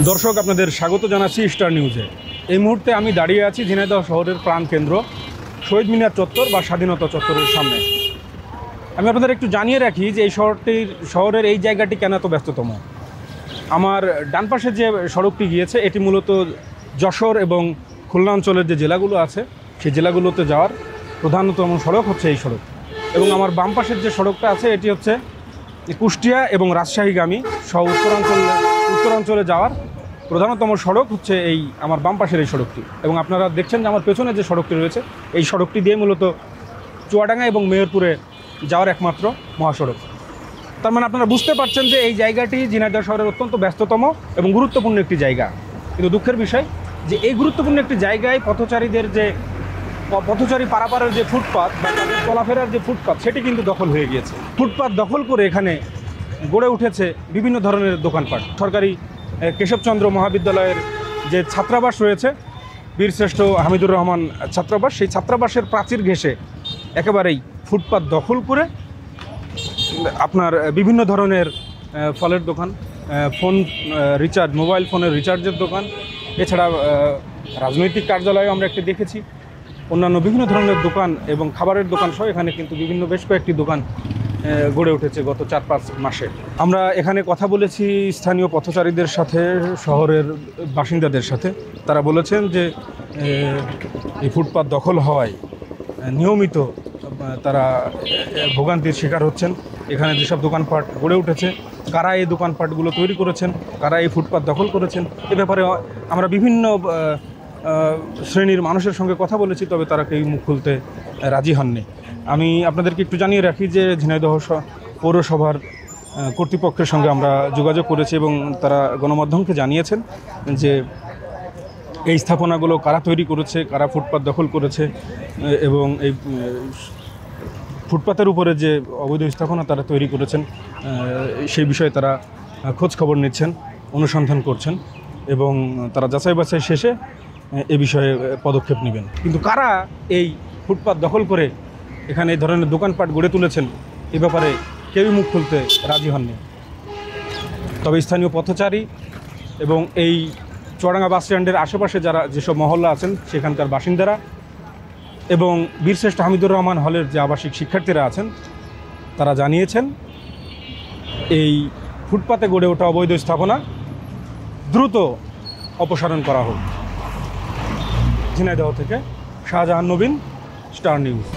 দর্শক আপনাদের স্বাগত জানাচ্ছি স্টার নিউজে। এই মুহূর্তে আমি দাঁড়িয়ে আছি ঝিনাইদহ শহরের প্রাণকেন্দ্র শহীদ মিনার চত্বর বা স্বাধীনতা চত্বরের সামনে। আমি আপনাদের একটু জানিয়ে রাখি যে এই শহরের এই জায়গাটি কেন এত ব্যস্ততম। আমার ডান পাশে যে সড়কটি গিয়েছে এটি মূলত যশোর এবং খুলনা অঞ্চলের যে জেলাগুলো আছে সেই জেলাগুলোতে যাওয়ার প্রধানতম সড়ক হচ্ছে এই সড়ক, এবং আমার বাম পাশের যে সড়কটা আছে এটি হচ্ছে কুষ্টিয়া এবং রাজশাহীগামী সহ উত্তরাঞ্চলে যাওয়ার প্রধানতম সড়ক হচ্ছে এই আমার বাম পাশের এই সড়কটি। এবং আপনারা দেখছেন যে আমার পেছনে যে সড়কটি রয়েছে এই সড়কটি দিয়ে মূলত চুয়াডাঙ্গা এবং মেহেরপুরে যাওয়ার একমাত্র মহাসড়ক। তার মানে আপনারা বুঝতে পারছেন যে এই জায়গাটি ঝিনাইদহ শহরের অত্যন্ত ব্যস্ততম এবং গুরুত্বপূর্ণ একটি জায়গা। কিন্তু দুঃখের বিষয় যে এই গুরুত্বপূর্ণ একটি জায়গায় পথচারী পারাপারের যে ফুটপাত বা তাদের চলাফেরার যে ফুটপাত সেটি কিন্তু দখল হয়ে গিয়েছে। ফুটপাত দখল করে এখানে গড়ে উঠেছে বিভিন্ন ধরনের দোকানপাট। সরকারি কেশবচন্দ্র মহাবিদ্যালয়ের যে ছাত্রাবাস রয়েছে, বীরশ্রেষ্ঠ হামিদুর রহমান ছাত্রাবাস, সেই ছাত্রাবাসের প্রাচীর ঘেঁষে একেবারেই ফুটপাত দখল করে আপনার বিভিন্ন ধরনের ফলের দোকান, ফোন রিচার্জ, মোবাইল ফোনের রিচার্জের দোকান, এছাড়া রাজনৈতিক কার্যালয়ে আমরা একটি দেখেছি, অন্যান্য বিভিন্ন ধরনের দোকান এবং খাবারের দোকান সহ এখানে কিন্তু বেশ কয়েকটি দোকান গড়ে উঠেছে গত 4-5 মাসে। আমরা এখানে কথা বলেছি স্থানীয় পথচারীদের সাথে, শহরের বাসিন্দাদের সাথে। তারা বলেছেন যে এই ফুটপাত দখল হওয়ায় নিয়মিত তারা ভোগান্তির শিকার হচ্ছেন। এখানে যেসব দোকানপাট গড়ে উঠেছে, কারা এই দোকানপাটগুলো তৈরি করেছেন, কারা এই ফুটপাত দখল করেছেন, এ ব্যাপারে আমরা বিভিন্ন শ্রেণীর মানুষের সঙ্গে কথা বলেছি, তবে তারা কেউ মুখ খুলতে রাজি হননি। আমি আপনাদেরকে একটু জানিয়ে রাখি যে ঝিনাইদহ পৌরসভার কর্তৃপক্ষের সঙ্গে আমরা যোগাযোগ করেছি এবং তারা গণমাধ্যমকে জানিয়েছেন যে এই স্থাপনাগুলো কারা তৈরি করেছে, কারা ফুটপাত দখল করেছে এবং এই ফুটপাতের উপরে যে অবৈধ স্থাপনা তারা তৈরি করেছেন সেই বিষয়ে তারা খোঁজ খবর নিচ্ছেন, অনুসন্ধান করছেন এবং তারা যাচাই বাছাই শেষে এ বিষয়ে পদক্ষেপ নেবেন। কিন্তু কারা এই ফুটপাত দখল করে এখানে এই ধরনের দোকানপাট গড়ে তুলেছেন এ ব্যাপারে কেউই মুখ খুলতে রাজি হননি। তবে স্থানীয় পথচারী এবং এই চুয়াডাঙ্গা বাস স্ট্যান্ডের আশেপাশে যেসব মহল্লা আছেন সেখানকার বাসিন্দারা এবং বীরশ্রেষ্ঠ হামিদুর রহমান হলের যে আবাসিক শিক্ষার্থীরা আছেন তারা জানিয়েছেন এই ফুটপাতে গড়ে ওঠা অবৈধ স্থাপনা দ্রুত অপসারণ করা হোক। ঝিনাইদহ থেকে শাহজাহান নবীন, স্টার নিউজ।